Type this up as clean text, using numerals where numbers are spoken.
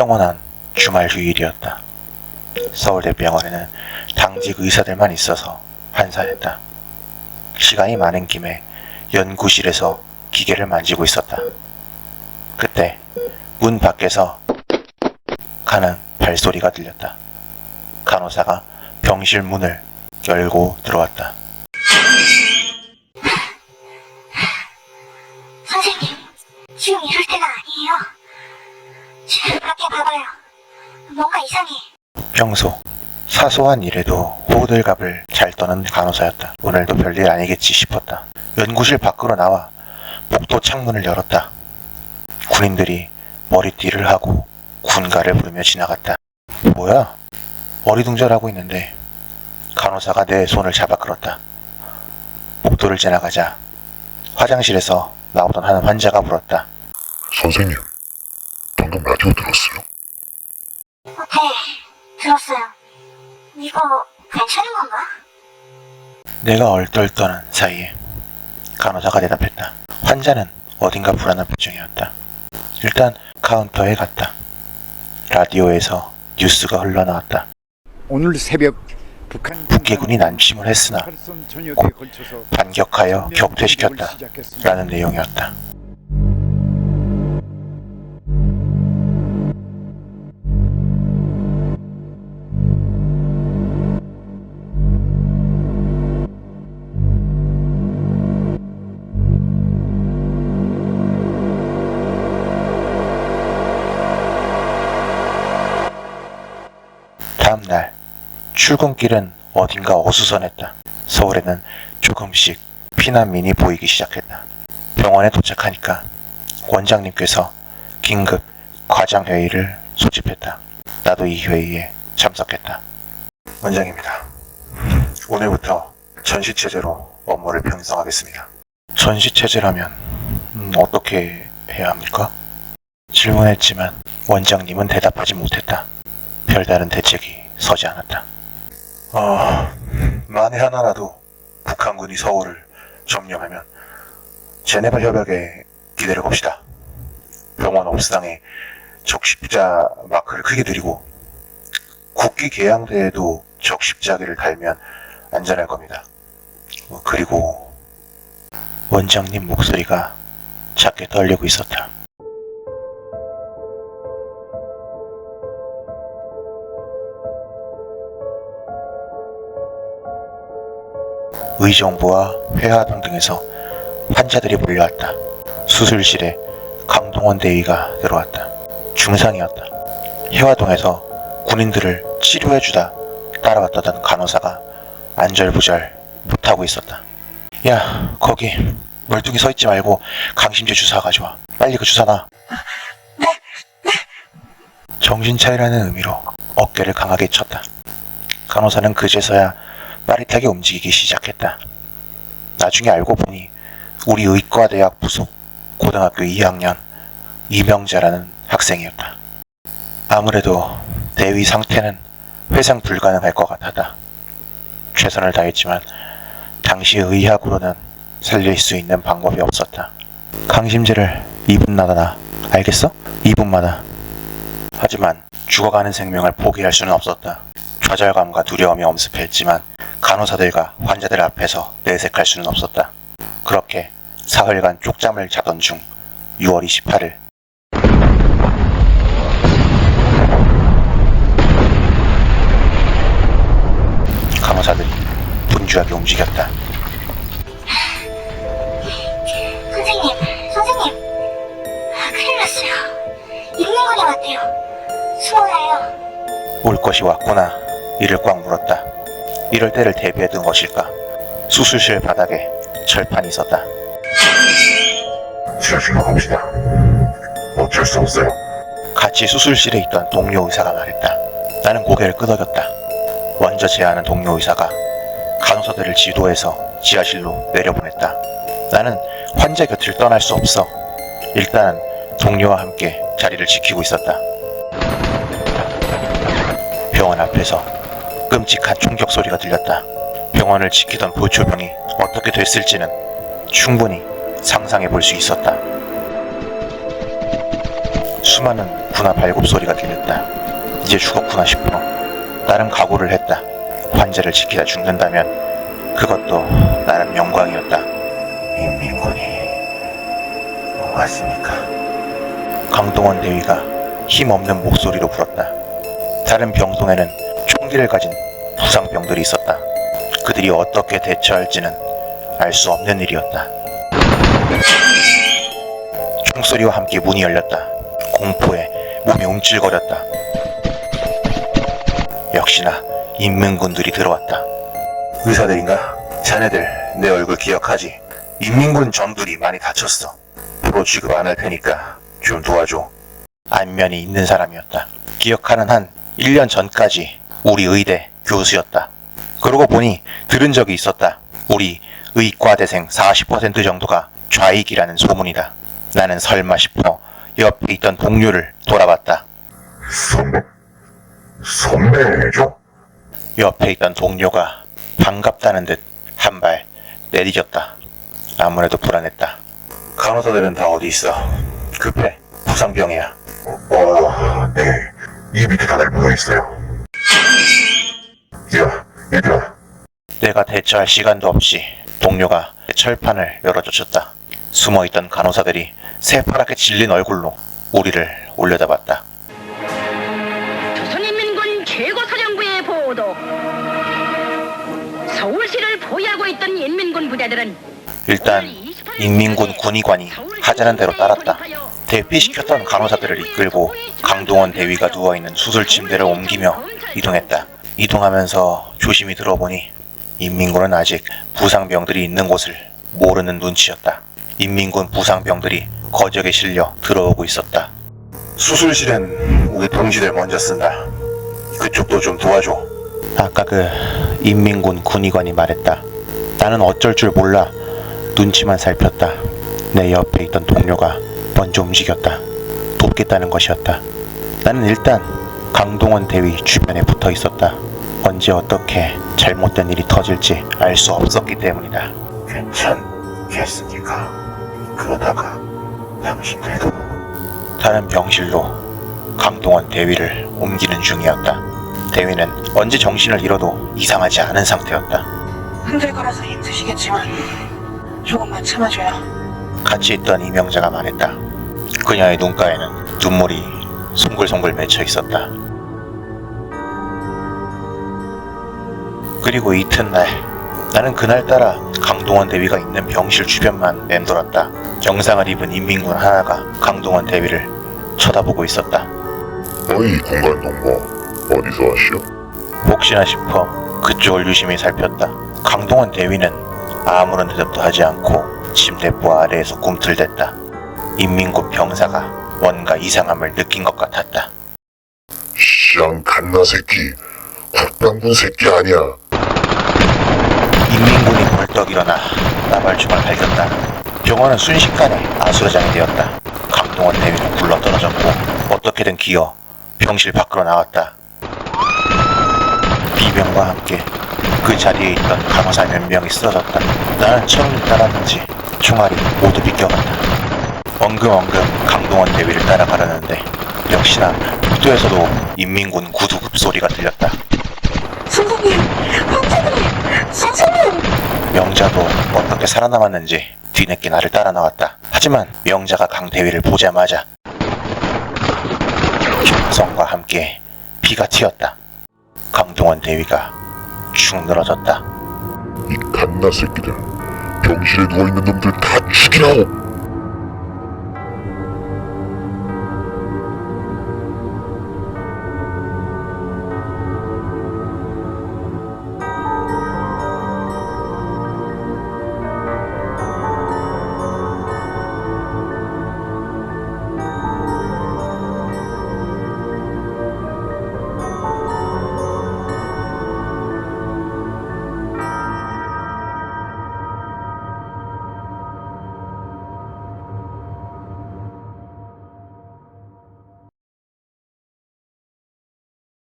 평온한 주말 휴일이었다. 서울대병원에는 당직 의사들만 있어서 한산했다. 시간이 많은 김에 연구실에서 기계를 만지고 있었다. 그때 문 밖에서 가는 발소리가 들렸다. 간호사가 병실 문을 열고 들어왔다. 선생님, 지금 이럴 때가 아니에요. 지금 밖에 봐봐요. 뭔가 이상해. 평소 사소한 일에도 호들갑을 잘 떠는 간호사였다. 오늘도 별일 아니겠지 싶었다. 연구실 밖으로 나와 복도 창문을 열었다. 군인들이 머리띠를 하고 군가를 부르며 지나갔다. 뭐야? 어리둥절하고 있는데 간호사가 내 손을 잡아 끌었다. 복도를 지나가자 화장실에서 나오던 한 환자가 물었다. 선생님, 방금 라디오 들었어요? 네, 들었어요. 이거 괜찮은 건가? 내가 얼떨떠는 사이에 간호사가 대답했다. 환자는 어딘가 불안한 표정이었다. 일단 카운터에 갔다. 라디오에서 뉴스가 흘러나왔다. 오늘 새벽 북한 북계군이 난침을 했으나 곧 반격하여 격퇴시켰다 라는 내용이었다. 다음날 출근길은 어딘가 어수선했다. 서울에는 조금씩 피난민이 보이기 시작했다. 병원에 도착하니까 원장님께서 긴급 과장회의를 소집했다. 나도 이 회의에 참석했다. 원장입니다. 오늘부터 전시체제로 업무를 편성하겠습니다. 전시체제라면 어떻게 해야 합니까? 질문했지만 원장님은 대답하지 못했다. 별다른 대책이 서지 않았다. 만에 하나라도 북한군이 서울을 점령하면 제네바 협약에 기대를 겁시다. 병원 옥상에 적십자 마크를 크게 드리고 국기 개양대에도 적십자기를 달면 안전할 겁니다. 그리고 원장님 목소리가 작게 떨리고 있었다. 의정부와 회화동 등에서 환자들이 몰려왔다. 수술실에 강동원 대위가 들어왔다. 중상이었다. 회화동에서 군인들을 치료해주다 따라왔다던 간호사가 안절부절 못하고 있었다. 야, 거기 멀뚱히 서있지 말고 강심제 주사 가져와. 빨리 그 주사 놔. 정신 차리라는 의미로 어깨를 강하게 쳤다. 간호사는 그제서야 빠릿하게 움직이기 시작했다. 나중에 알고 보니 우리 의과대학 부속 고등학교 2학년 이명자라는 학생이었다. 아무래도 대위 상태는 회상 불가능할 것 같았다. 최선을 다했지만 당시 의학으로는 살릴 수 있는 방법이 없었다. 강심제를 2분마다 놔. 알겠어? 2분마다. 하지만 죽어가는 생명을 포기할 수는 없었다. 좌절감과 두려움이 엄습했지만 간호사들과 환자들 앞에서 내색할 수는 없었다. 그렇게 사흘간 쪽잠을 자던 중 6월 28일 간호사들이 분주하게 움직였다. 선생님, 큰일 났어요. 인문관이 왔대요. 숨어나요. 올 것이 왔구나. 이를 꽉 물었다. 이럴 때를 대비해둔 것일까? 수술실 바닥에 철판이 있었다. 실시간합시다. 어쩔 수 없어요. 같이 수술실에 있던 동료 의사가 말했다. 나는 고개를 끄덕였다. 먼저 제안한 동료 의사가 간호사들을 지도해서 지하실로 내려보냈다. 나는 환자 곁을 떠날 수 없어 일단은 동료와 함께 자리를 지키고 있었다. 병원 앞에서 끔찍한 총격 소리가 들렸다. 병원을 지키던 보초병이 어떻게 됐을지는 충분히 상상해 볼 수 있었다. 수많은 군화 발굽 소리가 들렸다. 이제 죽었구나 싶어 나는 각오를 했다. 환자를 지키다 죽는다면 그것도 나름 영광이었다. 인민군이 왔습니까? 강동원 대위가 힘없는 목소리로 불었다. 다른 병동에는 총기를 가진 부상병들이 있었다. 그들이 어떻게 대처할지는 알 수 없는 일이었다. 총소리와 함께 문이 열렸다. 공포에 몸이 움찔거렸다. 역시나 인민군들이 들어왔다. 의사들인가? 자네들 내 얼굴 기억하지? 인민군 전들이 많이 다쳤어. 프로 취급 안 할 테니까 좀 도와줘. 안면이 있는 사람이었다. 기억하는 한 1년 전까지 우리 의대 교수였다. 그러고 보니 들은 적이 있었다. 우리 의과대생 40% 정도가 좌익이라는 소문이다. 나는 설마 싶어 옆에 있던 동료를 돌아봤다. 선배죠? 옆에 있던 동료가 반갑다는 듯 한 발 내디뎠다. 아무래도 불안했다. 간호사들은 다 어디 있어? 급해. 부상병이야. 네. 이 밑에 다들 모여있어요. 야, 얘들아. 내가 대처할 시간도 없이 동료가 철판을 열어젖혔다. 숨어있던 간호사들이 새파랗게 질린 얼굴로 우리를 올려다봤다. 조선인민군 최고사령부의 보도. 서울시를 포위하고 있던 인민군 부대들은 일단 인민군 군의관이 하자는 대로 따랐다. 대피시켰던 간호사들을 이끌고 강동원 대위가 누워있는 수술 침대를 옮기며 이동했다. 이동하면서 조심히 들어보니 인민군은 아직 부상병들이 있는 곳을 모르는 눈치였다. 인민군 부상병들이 거적에 실려 들어오고 있었다. 수술실엔 우리 동지들 먼저 쓴다. 그쪽도 좀 도와줘. 아까 그 인민군 군의관이 말했다. 나는 어쩔 줄 몰라 눈치만 살폈다. 내 옆에 있던 동료가 먼저 움직였다. 돕겠다는 것이었다. 나는 일단 강동원 대위 주변에 붙어 있었다. 언제 어떻게 잘못된 일이 터질지 알 수 없었기 때문이다. 괜찮겠습니까? 그러다가 당신들도 다른 병실로 강동원 대위를 옮기는 중이었다. 대위는 언제 정신을 잃어도 이상하지 않은 상태였다. 흔들거려서 힘드시겠지만 조금만 참아줘요. 같이 있던 이명자가 말했다. 그녀의 눈가에는 눈물이 송글송글 맺혀 있었다. 그리고 이튿날 나는 그날따라 강동원 대위가 있는 병실 주변만 맴돌았다. 영상을 입은 인민군 하나가 강동원 대위를 쳐다보고 있었다. 어이 공간 동무 어디서 왔시오? 혹시나 싶어 그쪽을 유심히 살폈다. 강동원 대위는 아무런 대답도 하지 않고 침대보 아래에서 꿈틀댔다. 인민군 병사가 뭔가 이상함을 느낀 것 같았다. 쌍 갓나 새끼 국방군 새끼 아니야. 인민군이 벌떡 일어나 나발총을 발겼다. 병원은 순식간에 아수라장이 되었다. 강동원 대위는 굴러떨어졌고 어떻게든 기어 병실 밖으로 나왔다. 비병과 함께 그 자리에 있던 간호사 몇 명이 쓰러졌다. 나는 처음 따랐는지 총알이 모두 비껴갔다. 엉금엉금 강동원 대위를 따라가려는데 역시나 복도에서도 인민군 구두급 소리가 들렸다. 선생님, 환자님, 선생님. 명자도 어떻게 살아남았는지 뒤늦게 나를 따라 나왔다. 하지만 명자가 강 대위를 보자마자 총성과 함께 피가 튀었다. 강동원 대위가 축 늘어졌다. 이 갓나 새끼들 병실에 누워있는 놈들 다 죽이라고.